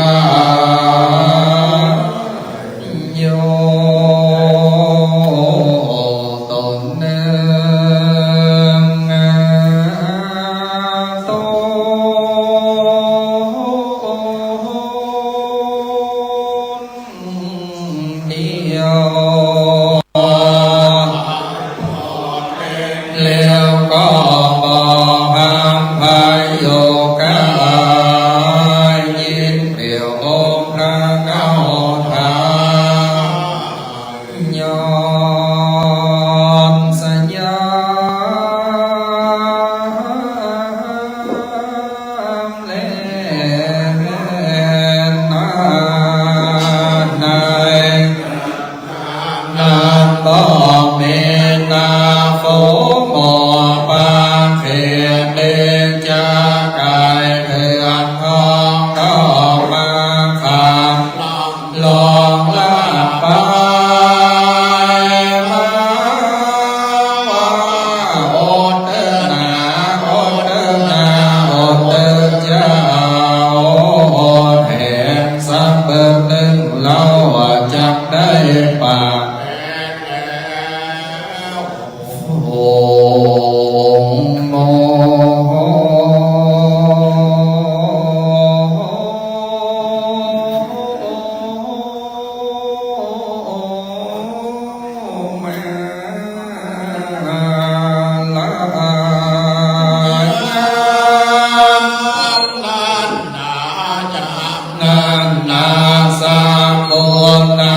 าโยตนเนโตนิโยแล้วก็บอกห้ามพายโยกายยินเดียวองค์พระเก้าทายอนสัญญาเลนาในนาบอกเมตตาโฟหมอปาเขเดจากายเถื่อนทองดอกมาคำลองลาไปมาว่าโอดเตนาโอดเตนาโอดเตเจ้าโอดแห่งสัมเบิกตึงเราจักได้ปากโอโมนานาสาโกนา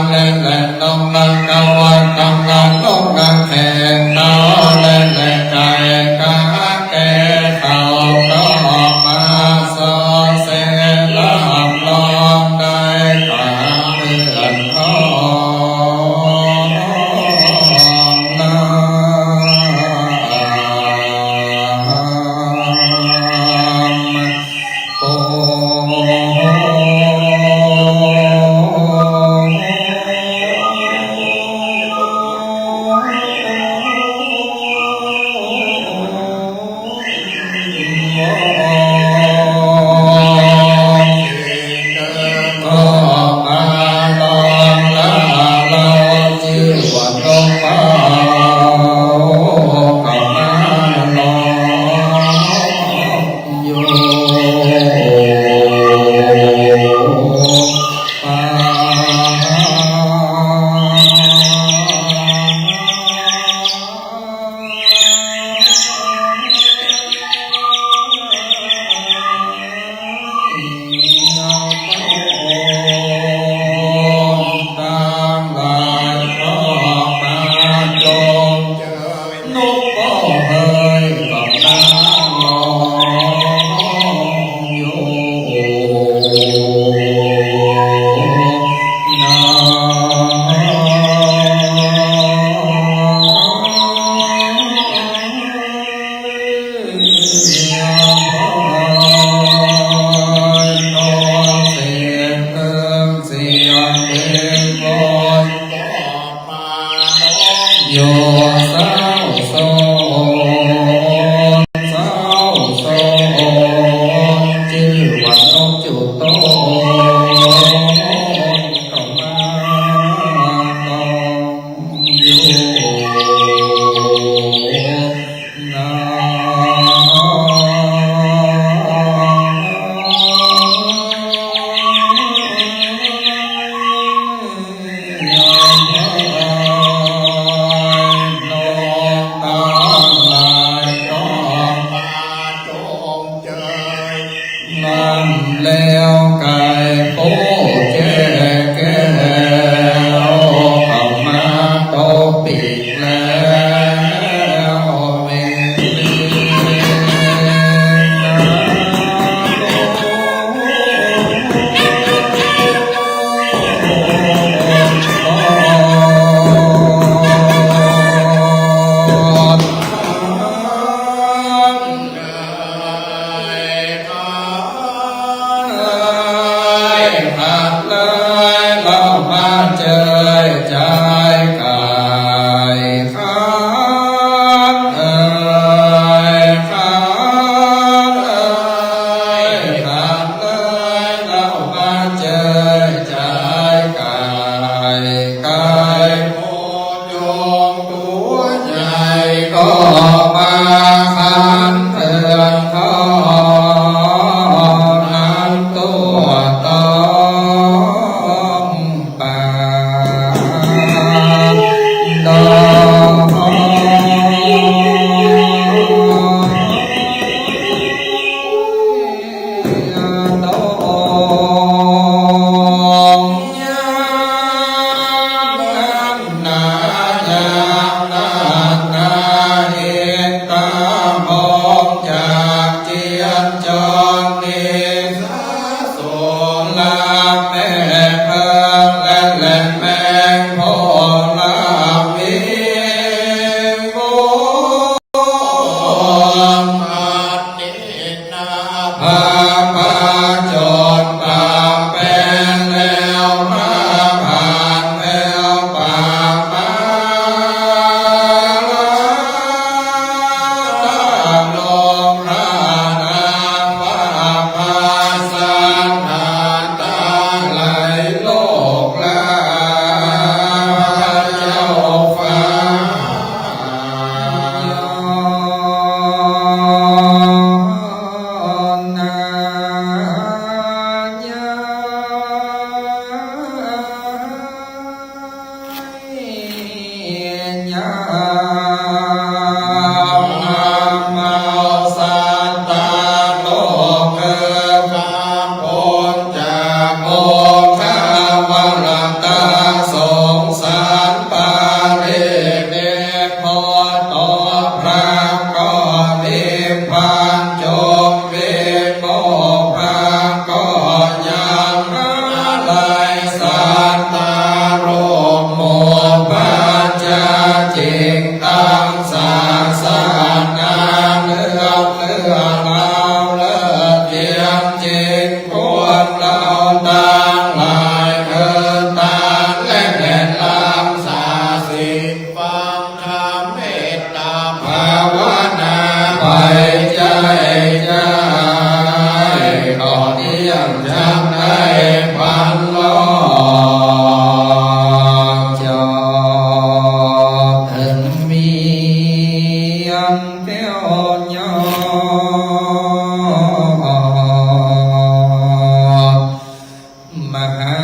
เลเลนองลังกวันตังลังลงกังแข่งนาเลเลไก่กาแก่เขาก็ออกมาสอเสลำลองได้กว่าเพื่อนท้องนาโอโยเศร้าโศกเศร้าโศกชื่อวันนกจุโตเข้ามาตองโยนานั่นแล้วไก่โป้แก่แก้วเข้ามาโตปีกแล้วเมต ลาแม่เพิงและแหลมแมงโพลาวิโวมาตินาภาพาจนตามเป็นแล้วมาผ่านแล้วป่ามา ลมรานาฟ้าพาสานนาตาไหลโลกลาเจ้าฟ้านาญาญา มาสานตาโลกเกิดมาพ้นจากโมฆะวรัตตาสงสารปาริเดชพอต่อพระก็นิพพานจงเวโมภะก็ยังอะไรสานตาโลกโมภะจะจริงตั้งสาสนา เลือกเลือลาวเลิศเทียมจิตควรเราต่างหลายเกิดต่างและแก่นลำสาสิฟังธรรมเมตตาภาวนาไปใจใจก่อนเที่ยงจำได้พันลอจอถึงมีอันเที่ยวยอมหา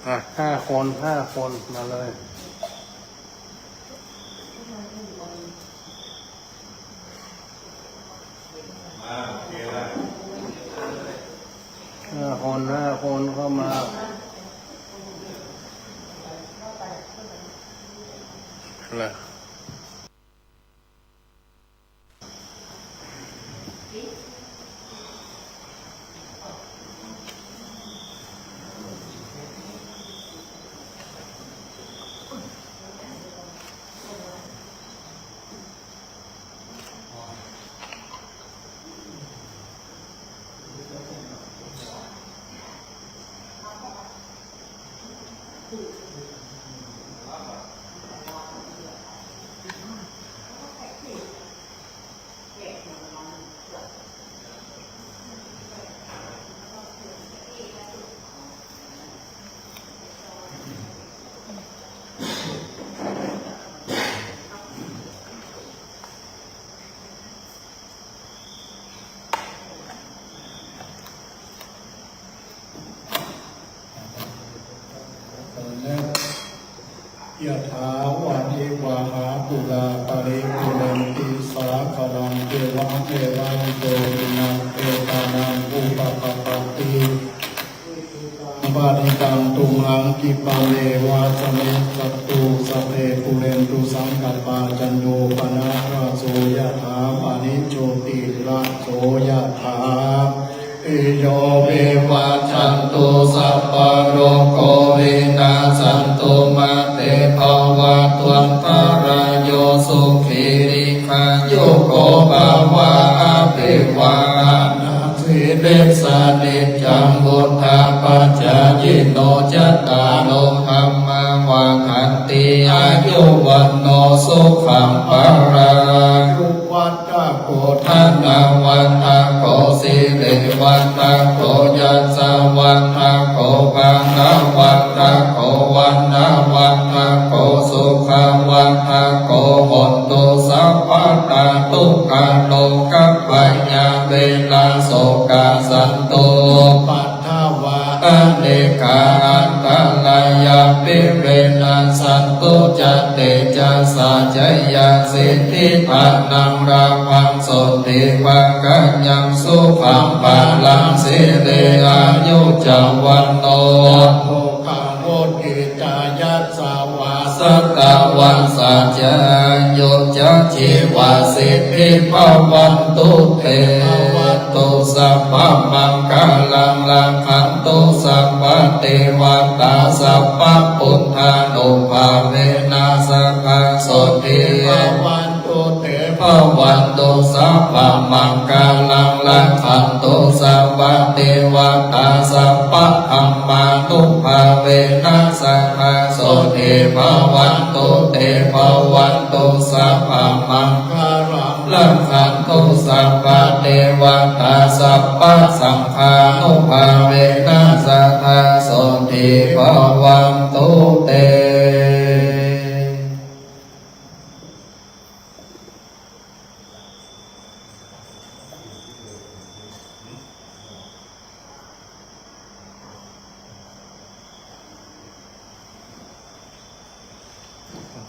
5 คนมาเลย5 คนเข้ามาเลย ยะถาวาริวาหาปุราปะริปุเรนติสาคลังเทวะเทวังโตตินังเอตานังอุปปปติปาริตังตุมังกิปะเมวะสมิจจตุสัพเพปุเรนตุสังกปาจันโยปนะระโสยะถาปานิโชติระโสยะถาอิโยวิวัชชันตุสัพพะโรโควินาศสันตุมาเตภวัตวันตรายโยสุขีริขายุโกภวะอภิวานาสิริสานิจังบุทธาปัจจยิโนจัตตาโนธัมมาวาคันติอายุวันโนสุขังปะรายุวัตตะโกทานาวันตะโกสิริวันตะโกยัสสะวันตะโกปังนาวันตะโกวันนาวันตะโกสุขังวันตะโกหนตุสัพพะตาทุกขาโลกัปปัญญาเวลาโสกาสันโตปัทถวะอเนกาอันตรายาปิเรนัสสันตุจัตเตจัสสะจยาสิทธิภานังราภังสติภากัญญังสุขังปาลังสิเรอายุจาวันโนโภคังโวกิจายัสสาวาสัตตวันสัจจโยจักชีวาสิทธิภาวันตุเตวันตุสัพพะมังคลังลังขันตุสัพพะเทวตาสัพพะพุทธานุภาเวนัสสะโสติวันตุเตภวันตุสัพพะมังคลังลังขันตุสัพพะเทวตาสัพพะธัมมานุภาเวนัสสะโสติภวันตุเตภวันตุสัพพะมังคลังขันตุสัพพะเทวตาสัพพะสังฆานุภาเวนัสสะโสติภวันตุเต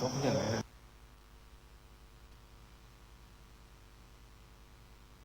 ต้องอย่างไร